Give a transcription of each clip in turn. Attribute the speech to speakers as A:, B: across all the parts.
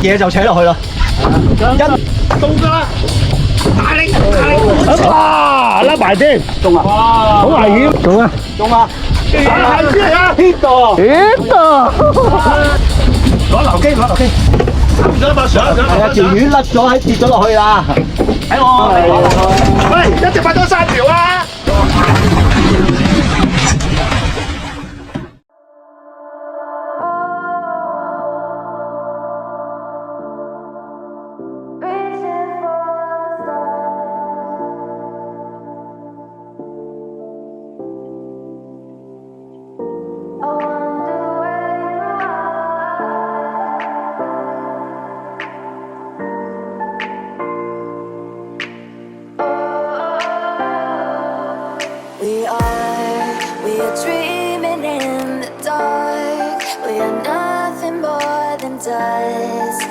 A: 嘢就扯落去啦。
B: 到㗎啦！大力！哇！甩埋添，
A: 中啊！
B: 好危險！
C: 中啊！
A: 中啊！
B: 係先嚟啊！hit 到！
A: 攞流機，攞流機。
B: 上嘛上！
A: 係啊，條魚甩咗，跌咗落去啦。睇我。
B: 喂，一隻拍咗3條啊！We
D: are dreaming in the dark. We are nothing more than dust.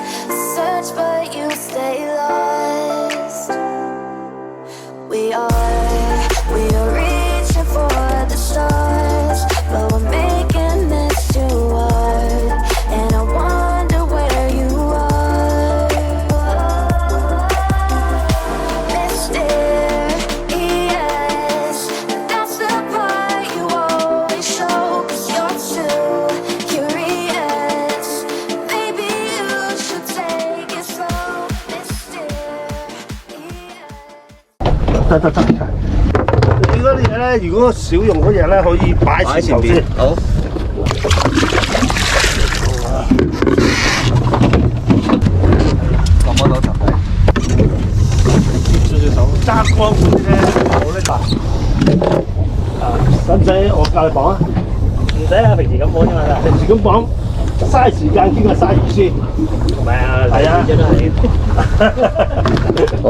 D: Search but you stay lost. We are reaching for the stars, but we're making this too hard. And I wonder where you are, mysterious. That's the part you always show, 'cause you're too curious. Maybe you should take it slow, mysterious.
B: 你嗰啲嘢咧，如果少用嗰嘢咧，可以擺喺前頭先。
A: 好。攞摸到頭底。
B: 接住隻手揸光嗰啲咧，好叻㗎。使唔使我教你綁啊？
C: 唔使啊，平時咁摸啫嘛。
B: 平時咁綁，嘥時間兼係嘥魚絲。
C: 唔係啊，
B: 係啊。
C: 我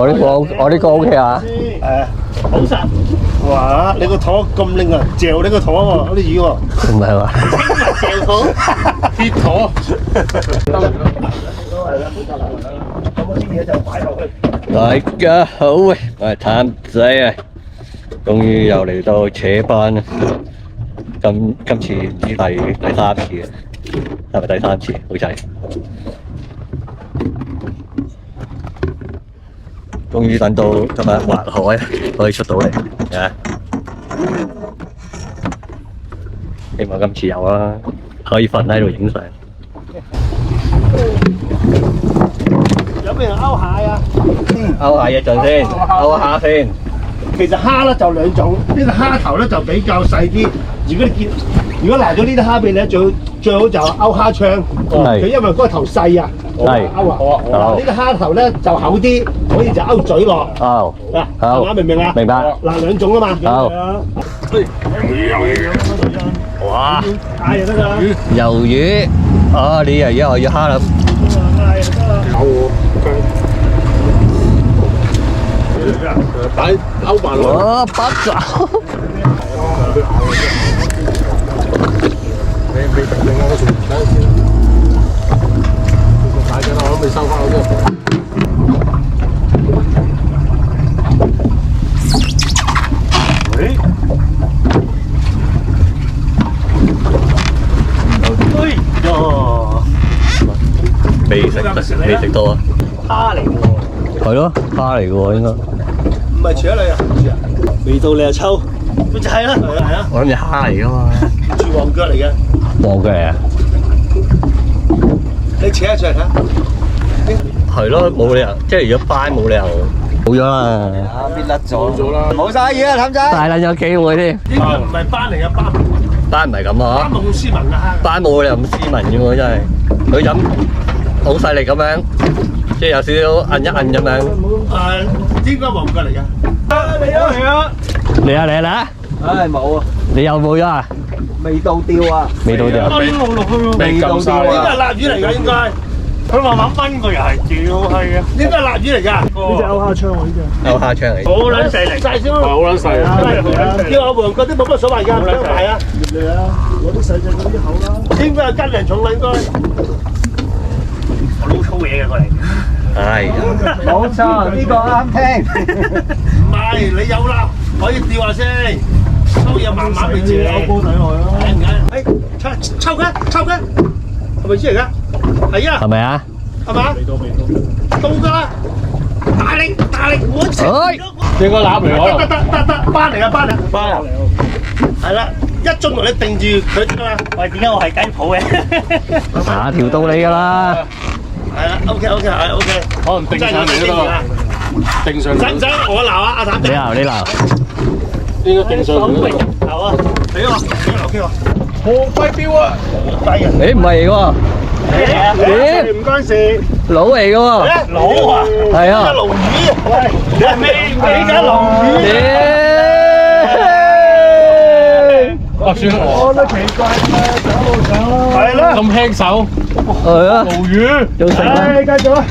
C: 呢個 OK 啊。
B: 好實。哇！你個肚咁靚啊，嚼你個肚喎，嗰啲魚喎。
C: 唔係嘛？
B: 嚼肚，鐵肚。咁嗰啲嘢就擺落去。
C: 大家好啊，我係譚仔啊，終於又嚟到扯班啦。今次唔知第3次啊，係咪第3次？好仔。終於等到今日滑海可以出到嚟啊！希望今次有啦，可以瞓喺度影相。
B: 有咩人勾蟹啊？
C: 勾下一陣先，勾下先。
B: 其實蝦咧就兩種，呢個蝦頭咧就比較細啲。如果拿咗呢啲蝦俾你咧，最好就勾蝦槍。佢因為嗰個頭細啊，勾啊。呢個蝦頭咧就厚啲，可以就勾嘴落。
C: 哦，
B: 嗱，明唔明啊？
C: 明白。
B: 嗱，兩種啊嘛。
C: 好。哇！
B: 嗌就得㗎。
C: 魷魚，哦，你又要蝦啦。
B: 擺勾埋落。
C: 哦，八爪。
B: 未定啊！我仲等陣先。大隻啦，我都未收翻好啫。喂！哎呀！
C: 未食到啊！
A: 蝦嚟喎。
C: 係咯，蝦嚟嘅喎應該。
B: 唔係扯你啊！
A: 未到你就抽。
B: 咪就係啦，係啊！
C: 我諗住蝦嚟㗎嘛。
B: 住黃腳嚟嘅。
C: 黃腳嚟啊！
B: 你扯一扯睇下。
C: 係咯，冇理由，即係如果班冇理由冇咗啦。
A: 搣甩咗啦，冇晒魚啊，譚仔。
C: 大撚有機會添。
B: 呢個唔係斑嚟嘅斑，
C: 班唔係咁啊！
B: 斑冇咁斯文啊！
C: 班冇理由咁斯文嘅喎，真係。佢飲好細力咁樣，即係有少少摁一摁咁樣。
B: 應該黃腳嚟嘅。
C: 嚟啊！
A: 唉，冇啊，
C: 你有冇咗啊？
A: 未到釣啊，
C: 未到掉。
B: 已經冇落去喎。
A: 未到釣
B: 應該係
A: 啊。
B: 臘魚嚟㗎，應該。
E: 佢慢慢分個又係屌係啊！
B: 應該係臘魚嚟㗎。
E: 呢隻歐蝦槍喎，呢隻
C: 有蝦槍嚟。
E: 好撚細力，
B: 細先
E: 係好撚細啊！
B: 叫我黃腳都冇乜所謂㗎，唔想買啊。
E: 嚟啊！攞啲細隻嗰啲口啦。
B: 應該係斤兩重啦，應該。
E: 我撈粗嘢嘅過嚟。
C: 哎呀！
A: 冇錯，呢個啱聽。
B: 唔係，你有啦，可以釣下先。抽嘢慢慢俾自己。
E: 有煲底內啦。
B: 抽佢，係咪先嚟㗎？係啊。
C: 係咪啊？
B: 係嘛？到㗎啦！大力我一
C: 哎，
E: 應該攬嚟可能。
B: 得，班嚟啊！
A: 班啊！
B: 係啦，一樽同你定住佢㗎嘛。
E: 喂，點解我係雞鋪嘅？
C: 下條到你㗎啦。
B: 係啦，OK，係 OK。
E: 可能定上嚟嗰個，定上嚟。
B: 使唔使我鬧啊？阿譚仔。
C: 你鬧你鬧。
E: 應該定上嚟。
B: 鬧啊！俾我，OK 喎。
E: 何貴標啊！
B: 低啊！
C: 誒唔係喎，咦
B: 唔關事。
C: 佬嚟嘅喎。
E: 佬啊！
C: 係啊。
B: 龍魚啊！喂，你係咩㗎龍魚？
E: 啊，算啦，
B: 我都奇怪啦，係啦，
E: 咁輕手，
C: 係啊。
E: 鱸魚，
C: 有食咩？
B: 繼續啊！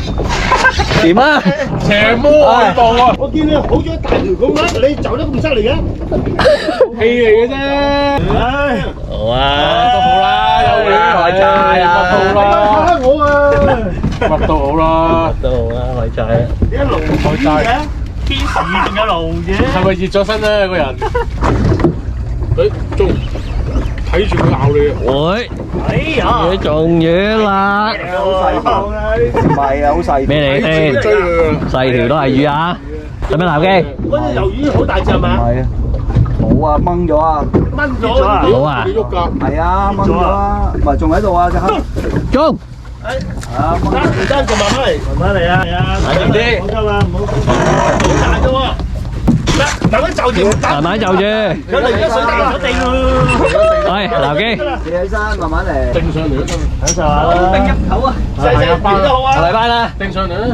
C: 點啊？
E: 邪魔外道啊！
B: 我見你好咗大條咁啦，你走得咁犀利嘅？
E: 戲嚟嘅啫。
B: 唉，
C: 好啊。
E: 都好啦，有嘢
C: 開齋啊！
E: 乜都好啦，
B: 嚇我啊！
E: 乜都好啦。
C: 都好啊，開齋啊！
B: 你一龍魚嘅，
E: 天使仲有龍嘅，係咪熱咗身咧？個人，誒，仲睇住佢咬你啊！
C: 喂，
E: 哎呀，
C: 你中魚啦！
A: 好細條啊！唔係啊，好細。
C: 咩嚟先？
E: 追佢啊！
C: 細條都係魚啊！使咩鬧機？
B: 嗰隻魷魚好大隻係嘛？
A: 係啊，冇啊，掹咗啊！
B: 掹咗啊！
C: 好啊
E: 你喐㗎？
A: 係啊，掹咗啊！唔係仲喺度啊，隻黑。
C: 中！
A: 啊，掹咗。
B: 唔得就慢慢嚟，慢慢嚟啊！係啊，
C: 慢啲
B: 唔好急啊，唔好好大啫喎！慢慢就住，
C: 慢慢就住。
B: 有嚟咗水地喎！
C: 喂，鬧機。
A: 企起身，慢慢嚟。
E: 掟上嚟啊！
B: 等陣啊！
A: 定入口啊！
B: 細細邊都好啊！
C: 嚟班啦！
E: 掟上嚟啊！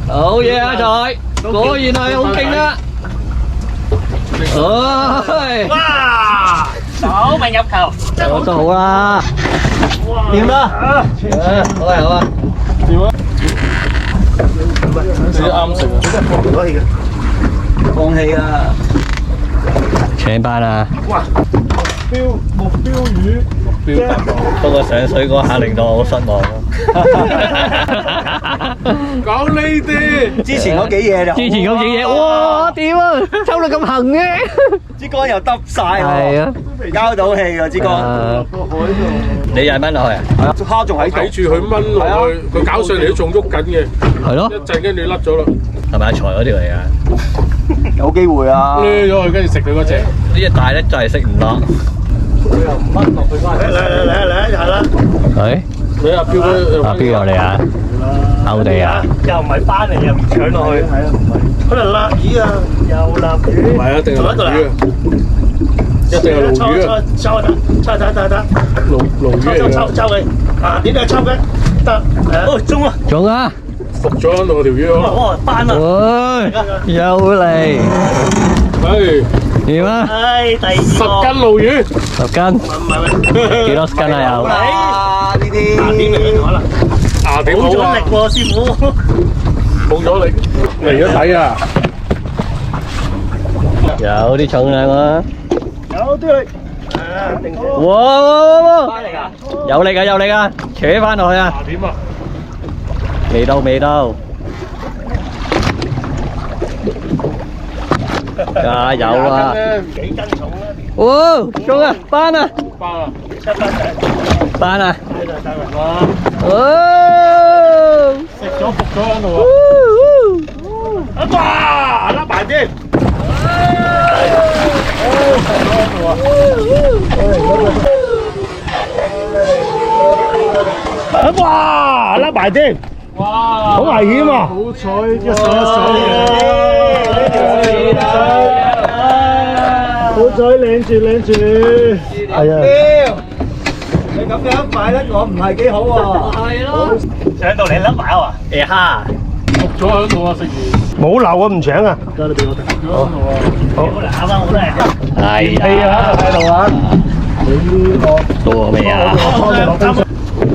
C: 好嘢啊，財！果然係好勁啊！唉，
B: 哇！
E: 手命入球，
C: 我都好啦。掂啦！好啊好啊！
E: 你啱食啊！
B: 可以嘅。
A: 放棄啊！
C: 請班啊！
B: 目標魚，
E: 標達到。
C: 不過上水嗰下令到我好失望咯。
E: 講呢啲，
A: 之前嗰幾嘢就
C: 之前嗰幾嘢，哇點啊，抽到咁行嘅。
A: 支竿又耷晒
C: 係啊，
A: 交到氣啊支竿。
C: 你又掹落去啊？
A: 係啊，蝦仲喺度。
E: 睇住佢掹落去，佢搞上嚟都仲喐緊嘅，
C: 係咯，
E: 一陣跟住甩咗啦，
C: 係咪阿財嗰條嚟㗎？
A: 有機會啊！
E: 掠咗佢跟住食佢嗰隻。
C: 呢隻大咧就係食唔落。
B: 嚟係啦！
C: 係
E: 你阿標嗰
C: 阿標又嚟啊？勾地啊？
E: 又唔係翻嚟，又唔搶落去，
B: 可能辣魚啊！
E: 又立魚，唔係一定係鱸魚啊，一定係鱸魚啊，
B: 抽得，
E: 鱸魚嚟㗎，
B: 抽佢啊！點解抽嘅？得，哦中啊！
C: 中啊！
E: 伏咗喺度條魚啊，
B: 哦翻啦！
C: 喂，又嚟，
E: 唉，
C: 點啊？
B: 唉，第二
E: 10斤鱸魚，
C: 10斤，幾多斤啊又？
A: 啊呢啲
B: 點嚟可能？
E: 牙點好啊，
B: 喎師傅，
E: 冇咗力，嚟咗底啊，
C: 有啲重量啊！
B: 有啲力，
C: 哇！有力啊有力啊，扯翻落去啊！
E: 牙點啊，
C: 未到未到，加油啊！
B: 幾斤重啊？
C: 哇！中啊！班啊！
E: 包啊，
C: 班啊！
E: 哇，
C: 哇！
E: 食咗伏咗喺度啊，
B: 哇！甩埋添！哇！甩埋添！
E: 哇，
B: 好危險啊！
E: 好彩一水
B: 好彩領住，係啊！
A: 你咁樣擺得我唔係幾好喎。係咯。
E: 上到你甩埋啊！
C: 誒哈！
E: 伏咗喺度啊，食完
B: 冇漏啊，唔搶啊！
E: 伏咗喺度啊，
B: 好，
E: 啱啱我都係。
C: 係
B: 氣啊，喺度玩。
C: 到我未啊？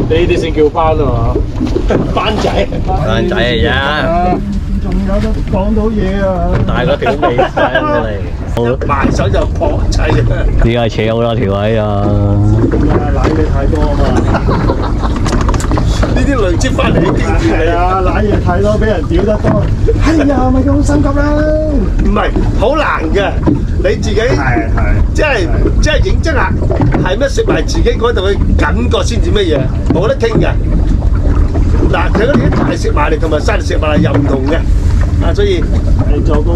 E: 呢啲先叫班啊嘛，
B: 班仔，
C: 班仔嚟啫，
B: 仲有得講到嘢啊！
C: 大嗰條尾上出嚟，好
B: 埋手就搏齊啊！
C: 呢個扯好多條位啊！
B: 奶嘢太多啊嘛！呢啲累積翻嚟啲經驗嚟啊！奶嘢太多，俾人屌得多。哎呀，咪咁心急啦！唔係，好難嘅。你自己即係認真啊！係咩食埋自己嗰度嘅感覺先至乜嘢？冇得傾嘅。嗱，睇嗰啲大力食麻力同埋細力食麻力又唔同嘅，所以
A: 做個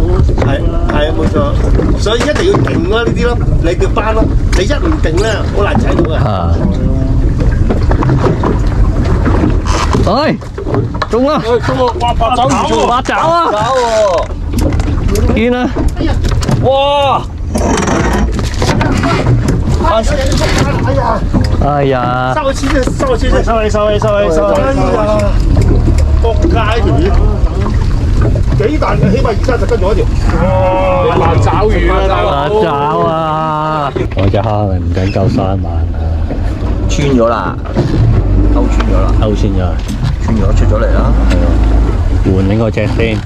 B: 係冇錯，所以一定要勁咯呢啲咯，你叫班咯，你一唔勁咧，好難踩到嘅。
C: 啊！哎，中啦！
E: 中喎，哇！八爪魚喎，
C: 八爪啊！見啦！
E: 哇！
C: 哎呀！
B: 收錢先，收錢先，
A: 收起。
B: 哎呀，仆街條魚幾大嘅，起碼20-30斤咗一條。
E: 哇！八爪魚啊，大
C: 八
E: 佬！
C: 爪啊！我隻蝦係唔緊夠3萬啊！
A: 穿咗啦，勾穿咗啦，
C: 勾先咗，
A: 穿咗出咗嚟啦。
C: 換另個隻先。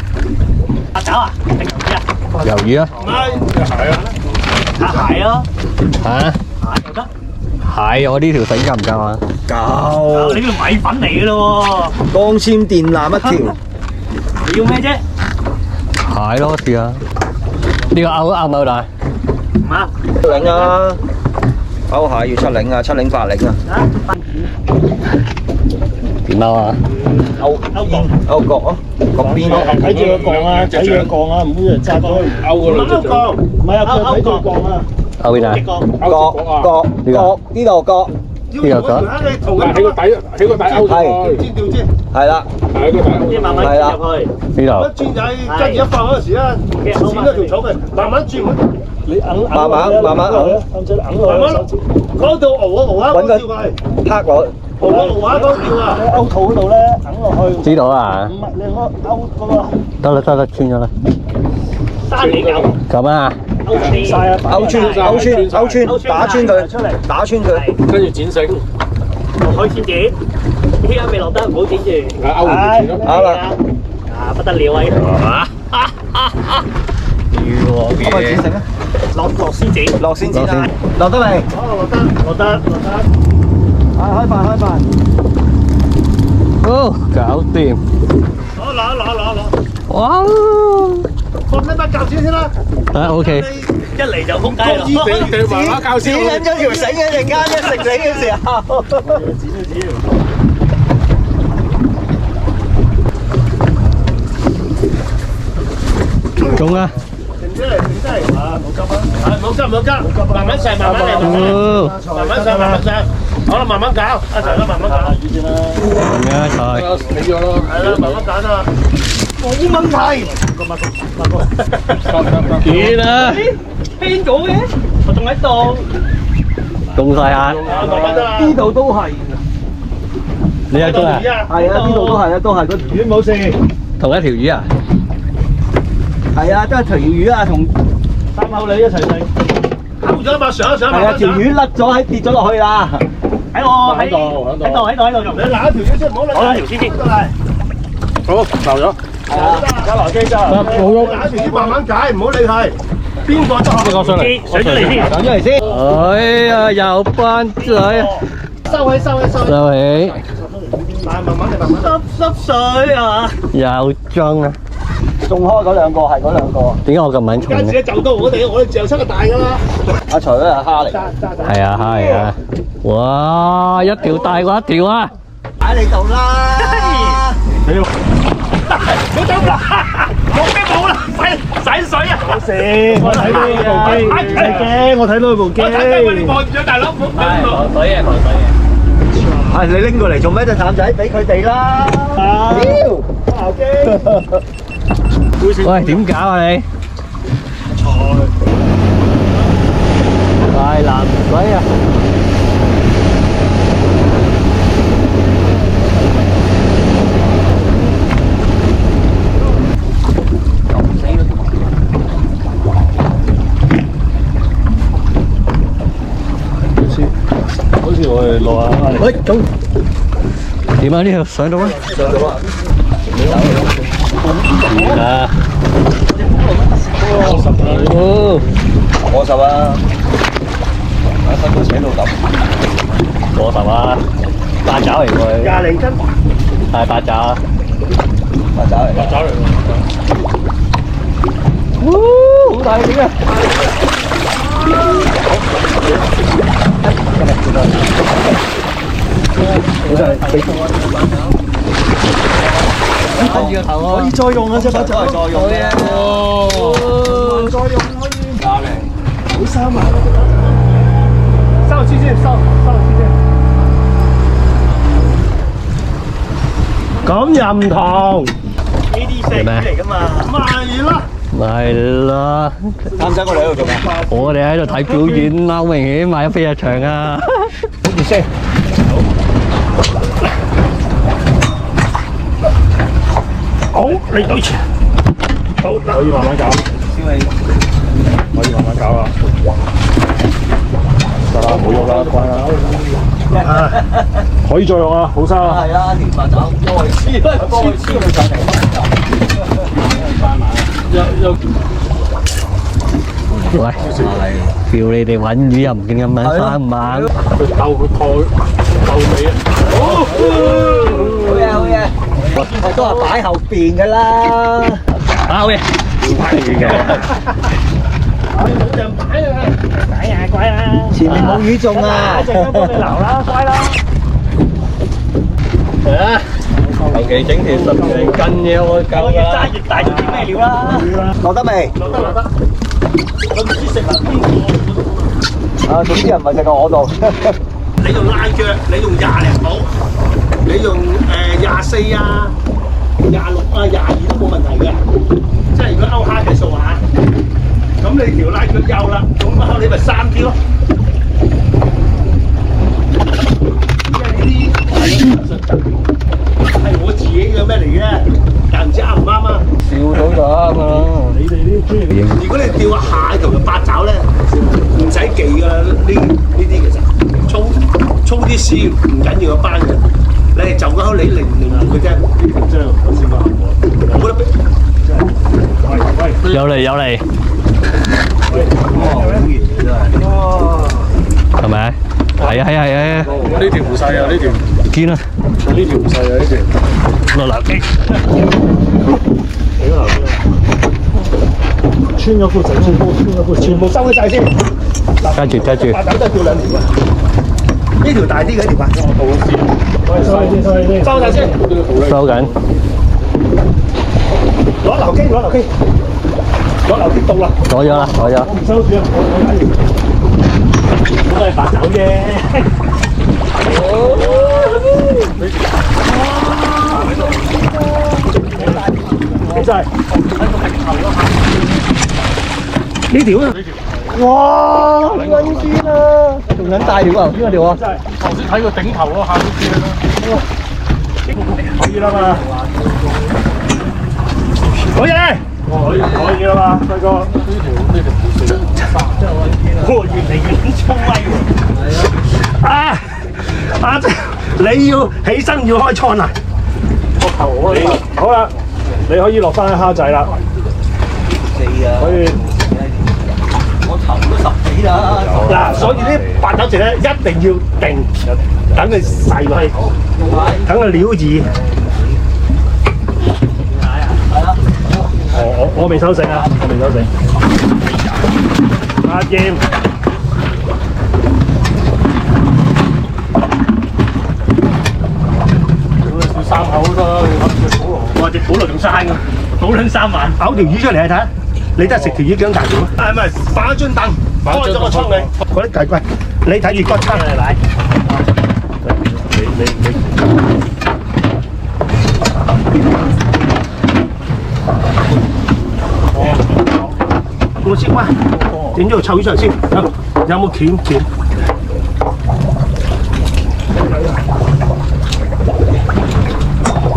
A: 八爪啊？定魷魚啊？
C: 魷魚啊？
E: 係啊！
A: 打蟹啊？
C: 嚇？
A: 蟹又得？
C: 蟹我呢條繩夠唔夠啊？
A: 夠。你呢條米粉嚟嘅咯喎。光纖電纜一條。你要咩啫？
C: 蟹咯，試下。呢個勾唔勾大？
A: 唔啱。
F: 領啊，勾蟹要7領啊，7領8領啊，
C: 點勾啊？
A: 勾角。
F: 勾角咯，角邊咯，
B: 睇住個槓啊，睇住個槓啊，唔好人揸咗去。
E: 勾嗰兩隻
B: 勾槓，唔係啊，佢睇住個槓啊。
C: 勾邊啊？
F: 角呢度角，
B: 呢個角，你同佢
E: 喺個底勾咗
F: 係
B: 轉調轉。
F: 係啦，
E: 喺個底勾
A: 即係慢慢
F: 係啦
A: 轉入去。
C: 呢
B: 一
C: 度。
B: 轉仔，跟住一放嗰時咧，剪咗條草嘅，慢慢轉，
F: 慢慢揞，
B: 慢慢嗰度熬啊，嗰條係
F: 拍落，
B: 熬啊，嗰條啊，
A: 勾肚嗰度咧，揞落去。
C: 知道啦。
A: 唔係你勾嗰個
C: 得啦，穿咗啦。
A: 山里狗，
C: 咁啊？
A: 勾死晒啊！
F: 勾穿，打穿佢，打穿佢，
E: 跟住剪繩，
A: 開始剪，依家未落得，唔好剪住。
E: 係勾完就剪咯。
F: 好啦，
A: 啊不得了啊！
F: 可唔可以剪繩啊？
A: 落先剪，
F: 落先剪啊，落得未？
A: 落得。
F: 開飯，
C: 哦，搞掂。
B: 攞，
C: 哇！
B: 放一把鉸剪先啦。
C: 啊 OK。
A: 一嚟就撲街咯。
E: 掟埋把鉸剪。
F: 緊咗條繩嘅陣間，一食繩嘅時候。
C: 中啊！
B: 停出嚟，啊，冇急啊，冇急，慢慢上，慢慢嚟，
C: 哦，
B: 慢慢上，好啦，慢慢搞，一齊啦，慢慢搞，先啦，
C: 咁樣菜。
E: 死咗咯。
B: 係啦，慢慢搞啦，冇問題，
C: 見啦，
A: 邊咗嘅？我仲喺度。
C: 中晒眼。
B: 慢慢啦，
F: 呢度都係，
C: 你有中啊？
F: 係啊，呢度都係啊，都係個
B: 魚冇事，
C: 同一條魚啊？
F: 係啊，都係條魚啊，同
B: 三口你一齊食，勾咗一把上，
F: 係啊，條魚甩咗跌咗落去啦。
A: 喺度，你攞
B: 揦條魚先，唔好揦
A: 條先先。
E: 好，留咗。
F: 係啊，
B: 加流機咋，
E: 冇喐。
B: 揦條魚慢慢解，唔好理佢，邊個得
E: 你講上嚟，
A: 上咗嚟先。
F: 上出嚟先。
C: 哎呀，有班仔啊！
B: 收起，
C: 收起，
B: 慢慢嚟，慢慢。
A: 濕水啊！
C: 有中啊！
F: 中開嗰兩個係嗰兩個。
C: 點解我咁敏重嘅？
B: 間自己就到我哋嚼出個大㗎啦。
F: 阿財都係蝦嚟。
C: 係啊，係啊！哇，一條大過一條啊！
F: 喺你度啦。
B: 冇走啦，冇啦，洗水啊！冇事，我睇到部機，唔使驚，我睇到部機。我睇到你望住大佬，唔好
C: 防水嘅，
F: 係你拎過嚟做咩啫，淡仔？俾佢哋啦。屌，
C: 喂，點搞啊你？大南水啊！
B: 好似我哋落下
C: 喂，中點啊？呢條上到啊？
F: 上到啊！
C: 啊！
F: 我10啊！我分到扯到咁。
C: 過10啊！八爪嚟佢，
B: 20斤，
C: 係八爪。
F: 八爪嚟㗎。
E: 走嚟。
C: 好大點啊！
F: 好真係
C: 跟住個頭啊！
A: 可以再用啊，隻把爪。再用嘅。
E: 哦，
A: 再用可以。
F: 加嚟。
A: 好收埋。
B: 收黐先，收黐先。咁又唔同，
A: 呢啲石嚟噶嘛。
B: 咪啦。
C: 咪啦，
F: 啱仔，我哋喺度做咩？
C: 我哋喺度睇表演啦，好明顯買咗飛入場啊！
B: 好住先。好，你對住。好，可以慢慢搞。
F: 燒氣。
B: 可以慢慢搞啊。得啦，唔好喐啦，乖啦。可以再用啊，好收啊。
F: 係啊，條白爪幫佢黐，幫佢黐佢上嚟。
C: 喂，叫你哋揾魚又唔見咁猛生猛，
E: 佢鬥佢蓋鬥尾啊！
F: 好嘢好嘢，我都係擺後邊㗎啦。
C: 好嘅，
B: 擺住嘅。冇人擺啊！
A: 擺啊，乖啦。
F: 前面冇魚中啊！
A: 一陣間幫你撈啦，乖啦。
C: 係啊，求其整條10零斤嘅我夠
A: 越
C: 啦。
A: 揸越大，就知咩料啦。
F: 落得未？
B: 落得落得。
A: 我唔知食埋邊個。
F: 啊，總之又唔係食過我度。
B: 你用拉腳，你用20零磅，你用24啊、26啊、22都冇問題嘅。即係如果勾蝦計數啊，咁你條拉腳幼啦，咁勾你咪3啲咯。因為呢啲係我自己嘅咩嚟嘅，但唔知啱唔啱啊？
C: 笑到就啱啊！
B: 你哋啲專業，如果你釣下蟹同埋八爪咧，唔使忌㗎啦。呢啲其實粗啲絲唔緊要個班嘅，你係就嗰口你靈唔靈活嘅啫。真係我先講效果，我覺得真係。喂，
C: 有嚟有嚟，
B: 哇！
C: 係咪？係啊係啊係啊！
E: 呢條唔細啊，呢條
C: 見啦，
E: 呢條唔細啊，呢條。
C: 落樓機，
B: 穿咗褲仔，全部收咗晒先。
C: 揸住。
B: 八爪都係釣2條啊！呢條大啲嘅條啊！收晒先。
C: 收緊，
B: 攞流機到啦！
C: 攞咗啦，攞咗。
B: 我唔收住啊！
A: 都係白酒啫。
B: 幾細？呢條啊！哇！好鬼鮮啊！
C: 仲緊大條啊！邊個條啊？
E: 頭先睇個頂頭咯，下邊知啦。
B: 可以啦嘛！好嘢！可以啦嘛，輝哥。
E: 呢條唔細。
B: 我越嚟越聰威喎！啊！你要起身要開倉啊！好啦，你可以落翻蝦仔啦。可以。
F: 我頭都10幾啦。
B: 嗱，所以啲八爪鰭咧一定要定，等佢細落去，等佢料易。我未收成啊，我未收成。阿燕，
E: 要3口都得，你諗住保羅。
B: 哇！隻保羅仲生㗎，保撚3萬，嘔條魚出嚟睇下，你得食條魚幾咁大條啊？係咪擺咗張凳，開咗個倉你，嗰啲大龜，你睇住個倉嚟擺。你。我先喂，整咗個臭魚出嚟先，有冇鉗？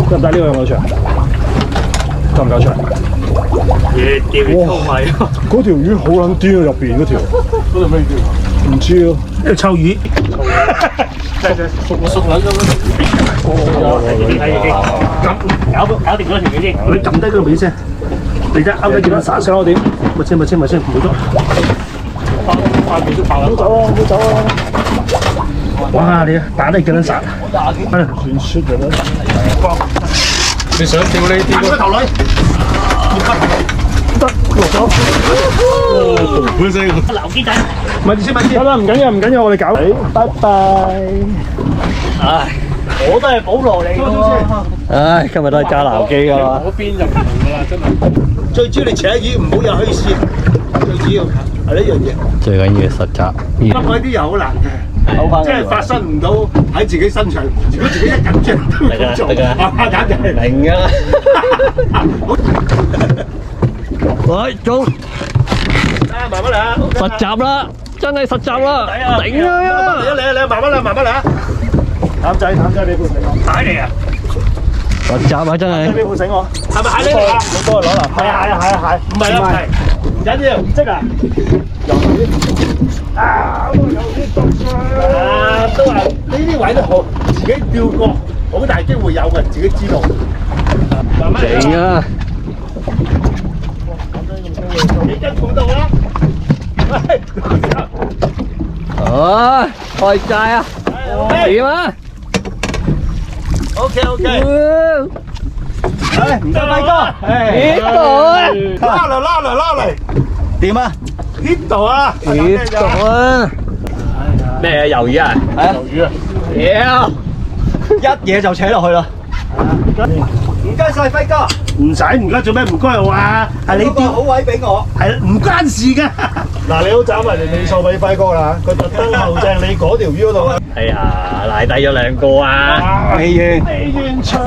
B: 得唔得？呢個有冇出嚟？夠唔夠出嚟？
A: 越釣越粗米。
B: 嗰條魚好撚端啊！入邊嗰條，
E: 嗰條咩魚？
B: 唔知啊，一條臭魚。
E: 熟撚咗嗰
A: 搞掂咗條魚先。
B: 你撳低嗰個尾先，你睇勾低幾多撒聲我點？咪先，唔好咗。
E: 塊面都爆撚。
B: 唔好走啊！哇！你打得幾撚撒？算出咗啦。
E: 你想釣呢啲？
B: 個頭女，得落咗。
E: 本身
A: 留機仔。
B: 咪先，得啦，唔緊要，我哋搞。拜拜。
C: 唉，
A: 我都係保羅嚟㗎。
C: 唉，今日都係揸撈機㗎啦。
E: 嗰邊就唔同㗎啦，真係。
B: 最主要你扯魚唔好有虛線，最主要係呢樣嘢。
C: 最緊要實習。
B: 不過啲嘢好難嘅，即係發生唔到喺自己身上。如果自己一緊張都會咁做，簡直係
C: 明㗎。喂，中
B: 慢慢嚟啊！
C: 實習啦，真係實習啦，頂啊！
B: 嚟，慢慢嚟，慢慢嚟啊！淡仔俾副繩我，蟹嚟啊！
C: 實習啊，真係。
B: 俾副繩我，係咪蟹呢個啊？你幫我攞嚟，係，唔係啊，唔緊要，唔識啊！魷魚啊，魷魚捉上啊，都話呢啲位都好，自己釣過，好大機會有嘅，自己知道。慢慢嚟
C: 勁啊！
B: 幾斤重度啊？
C: 哦，開齋啊！點啊
B: ？OK，
F: 唉，唔該輝哥，
C: 呢度啊，
B: 拉嚟，
F: 點啊？
B: 呢度啊，
C: 呢度啊，咩啊？魷魚啊？
F: 係啊，
E: 魷魚啊！
F: 一嘢就扯落去啦。唔該晒輝哥，
B: 唔使唔該做咩唔該我啊？係你
F: 個好位俾我。
B: 係唔關事㗎。嗱，你好斬埋條尾數俾輝哥啦，佢特登後正你嗰條魚嗰度啊。
C: 哎呀，賴低咗2個啊！
F: 未
B: 完場。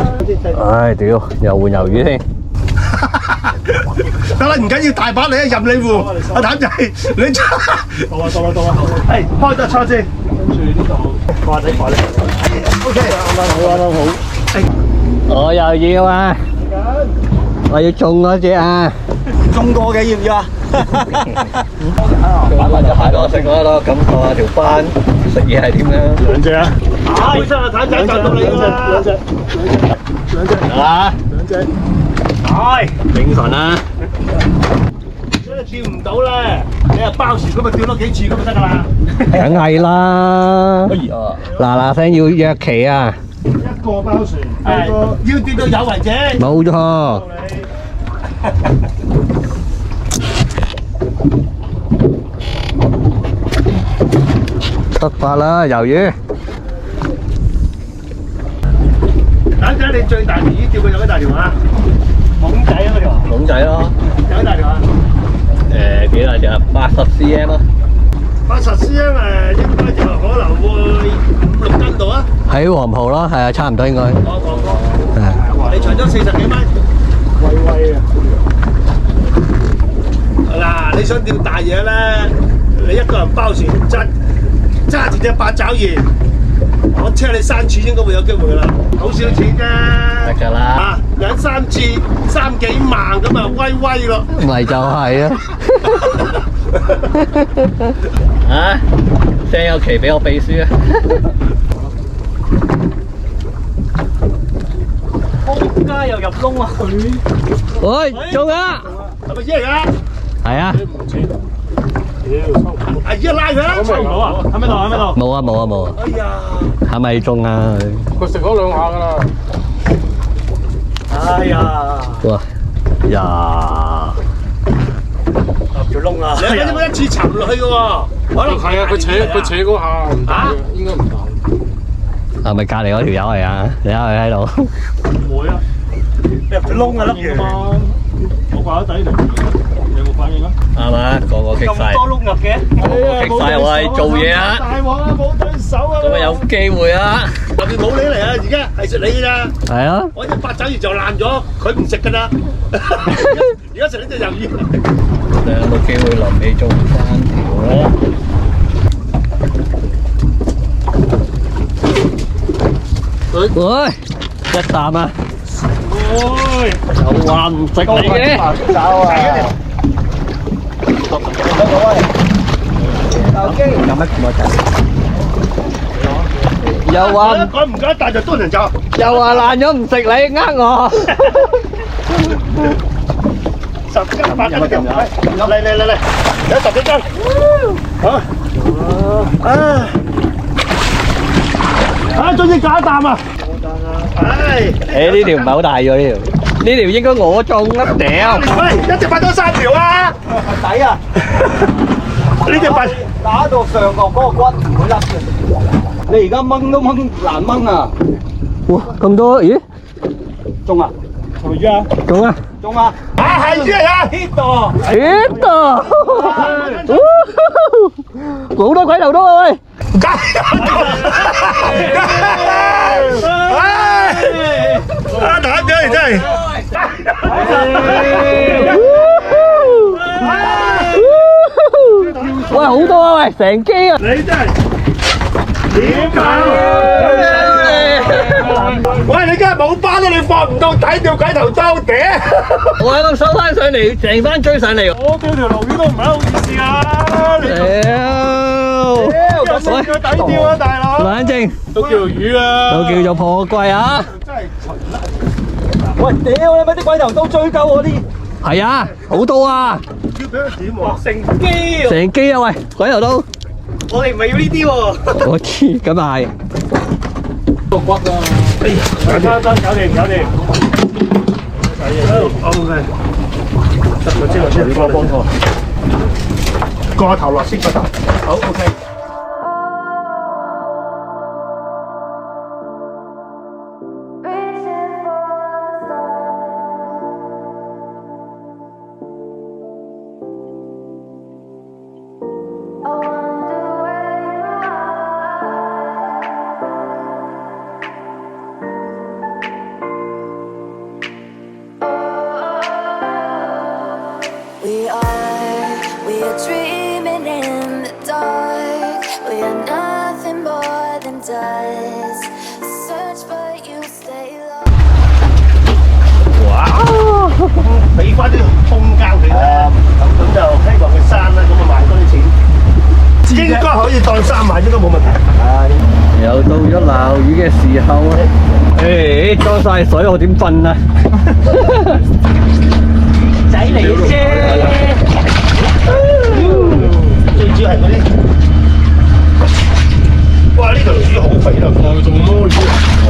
C: 唉，屌，又換魷魚添。
B: 得啦，唔緊要，大把你啊，任你換。阿譚仔，你到啦。係開得叉先，跟住呢度掛仔。OK，啱好。
C: 我又要啊！我要中嗰隻啊！
F: 中過嘅要唔要啊？
C: 擺埋隻蟹落食嗰度，感受下條斑食嘢係點樣。
B: 兩隻啊！本身阿譚仔賺到你㗎啦！兩隻。
C: 啊！
B: 係。
C: 精神啊！
B: 如果你釣唔到咧，你係包時咁咪釣多幾次咁就得㗎啦。
C: 梗係啦！嗱聲要約期啊！
B: 一個包船，要釣到有為止。
C: 冇錯。出發啦，魷魚！
B: 蛋仔，你最大條魚釣過有幾大條啊？懵仔嗰條。
C: 懵仔咯。
B: 有幾大條啊？
C: 幾大隻啊？80 cm 啊
B: ？80 cm 應該就可能會5、6斤度啊。
C: 喺黃埔咯，係啊，差唔多應該。
B: 你長咗40幾米。威啊！嗱，你想釣大嘢咧，你一個人包船揸住隻八爪魚，我車你3次應該會有機會噶啦，好少錢啫。
C: 得㗎啦。
B: 啊，2、3次3幾萬咁啊，威咯。
C: 咪就係啊！啊，send 有期俾我秘書啊！
A: 仆街又入窿啊佢！
C: 喂，中啊！
B: 係咪嘢嚟㗎？
C: 係啊。
B: 阿姨拉佢啦！
E: 抽唔到啊？
A: 喺咪度？喺咪度？
C: 冇啊冇啊冇啊！
B: 哎呀！
C: 係咪中啊？
E: 佢食咗2下㗎啦。
A: 哎呀！
C: 哇呀！
A: 入咗窿啦！
B: 你點解一次沉落去嘅喎？可能
E: 係啊，佢扯嗰下唔大嘅，應該唔大。
C: 係咪隔離嗰條友嚟啊？你睇佢喺度。
A: 唔會啊！入咗窿啊粒嘢！
E: 我掛喺底度，有冇反應啊？
C: 啱嘛，個棘晒。
A: 咁多窿入嘅，
C: 棘晒我係做嘢啊！
B: 大鑊啊！冇對手啊！
C: 咁啊有機會啊！
B: 特別冇你嚟啊！而家係食你㗎咋？
C: 係啊！
B: 我隻八爪魚就爛咗，佢唔食㗎啦。而家食呢隻魷魚。
C: 有冇機會臨尾中3條咧？喂，一啖啊！有話唔食你嘅？
F: 有乜咁
C: 又話
B: 趕唔趕帶就多人走。
C: 又話爛咗唔食你，呃我。
B: 10斤8斤條，嚟，有10幾斤，好，終於搞一啖啊！唉，
C: 誒呢條唔係好大喎，呢條應該我中啦，屌！
B: 喂，一隻8咗3條啊！
F: 抵啊！
B: 呢隻8
F: 打到上角嗰個骨唔會甩嘅。你而家掹都掹難掹啊！
C: 哇，咁多，咦？
A: 中啊！係咪魚啊？
C: 中啊！
A: 中啊！
B: 啊係魚啊
A: hit 到！
C: hit 到！好多鬼頭刀啊喂！
B: 啊打咗嚟真係。
C: 喂，好多啊喂，成機啊！
B: 你真係點搞？喂，你今日冇班啦，你放唔到底條鬼頭刀嗲。
C: 我喺度收翻上嚟，成班追上嚟。
E: 我釣條鱸魚都唔係好意思啊！
C: 屌！
E: 喂，個底釣啊，大佬！
C: 冷靜，
E: 都叫魚啊！
C: 都叫做破季啊！
A: 喂，屌你咪啲鬼頭刀追究我啲！
C: 係啊，好多啊！
B: 要俾佢點喎？
A: 成機啊！
C: 成機啊喂，鬼頭刀！
A: 我哋唔係要呢啲喎。
C: 我知，咁啊係。
E: 個骨啊！哎呀，搞掂。
B: OK。我知，你幫我。個頭落先個頭。好 OK。We
D: are dreaming in the dark. We are nothing more than dust. Search but you stay lost.
B: 哇！俾翻啲空間佢啦，咁就希望佢生啦，咁啊賣多啲錢，應該可以當3萬，應該冇問題。
C: 又到咗撈魚嘅時候啊！誒，裝晒水我點瞓啊？
A: 仔嚟嘅啫。
B: 最主要係嗰啲，哇！呢條魚好肥啦，
E: 外道魔魚，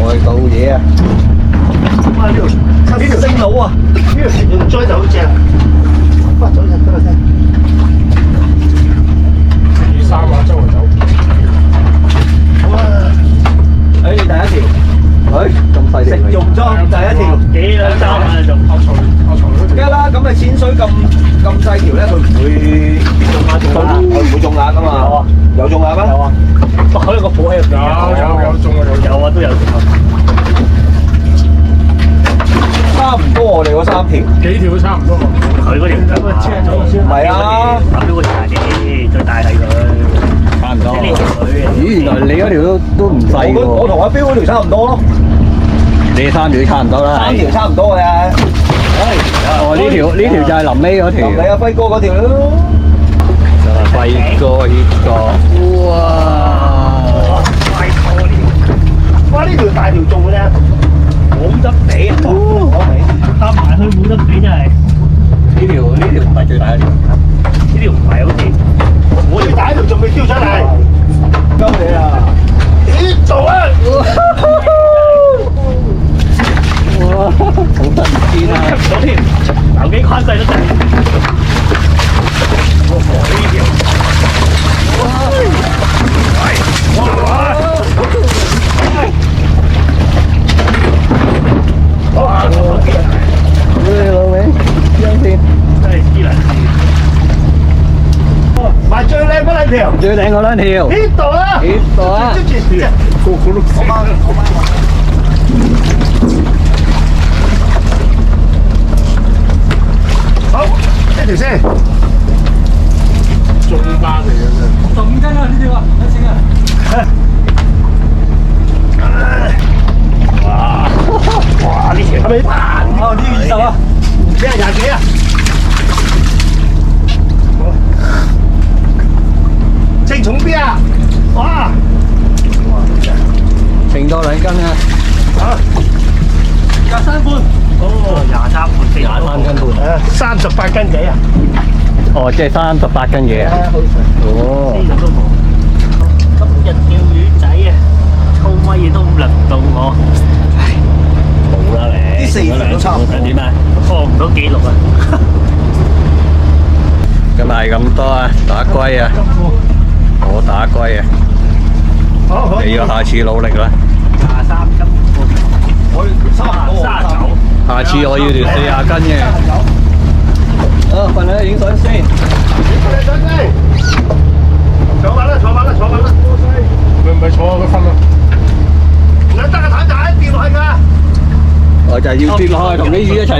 C: 外道嘢啊！
B: 哇！呢條星佬啊，呢條條鯧就好正，哇！走先，得啦先。
E: 魚三啊，周圍走。
B: 哇！
A: 誒，第一條，
C: 咁細條
A: 食用裝第一條，幾兩三啊仲。梗啦，咁咪淺水咁細條咧，佢唔會中鴨㗎嘛，佢唔會中鴨㗎嘛。有啊，有中鴨咩？有啊，開個火喺入邊。
E: 有中啊有啊
A: 都有中啊。差唔多我哋嗰3條。
E: 幾條都差唔多。
A: 佢嗰條唔係啊，咁呢個大啲，最大係佢。
C: 差唔多。
A: 呢條水。
C: 咦，原來你嗰條都唔細喎。
A: 我同阿標嗰條差唔多咯。
C: 你3條差唔多啦。
A: 3條差唔多嘅。
C: 哦，呢條就係臨尾嗰條。
A: 你阿輝哥嗰條咯。
C: 就係輝哥呢個。哇！
B: 哇！呢條大條仲靚，
A: 冇得比啊！搭埋去冇得比真係。
C: 呢條唔係最大嗰條。
A: 呢條唔係好似。
B: 我最大條仲未挑出嚟。
A: 鳩你啊！
B: 咦，做啊！
C: 哇！好得唔知啊！
A: 出唔到添，有幾關細都得。呢條。哇！
C: 老味，張線
A: 真係黐撚線。
B: 買最靚嗰兩條。
C: 最靚嗰兩條。
B: 呢度啊！
C: 呢度啊！
B: 個都好，呢條先。
E: 中班嚟嘅啫。
A: 15斤啊！呢條啊，一錢啊！
B: 哇！呢條係咪？
A: 哦，呢條20啊，
B: 咩廿幾啊？稱重啲啊！哇！
C: 稱多2斤啊！
B: 啊
A: 23半。哦，23半
C: 23斤半。
B: 38斤幾啊？
C: 哦，即係38斤嘢啊！哦。
A: 呢個都冇。今日釣魚仔啊，操乜嘢都輪唔到我。唉，冇啦你。
F: 啲4條都差唔多。
C: 點啊？
A: 破唔到紀錄啊！
C: 咁係咁多啊，打龜啊！我打龜啊！
B: 好，
C: 你要下次努力啦。
A: 23斤半。
C: 下次我要條40斤嘅。啊，瞓喺影相先。
B: 坐穩啦，坐穩啦，坐穩啦。
E: 唔係坐佢瞓啦。
B: 唔得個蛋仔跌落去㗎。
C: 我就係要跌落去同啲魚一齊。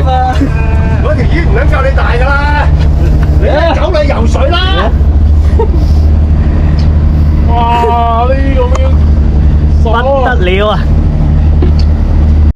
B: 嗰條魚唔撚夠你大㗎啦！你走你游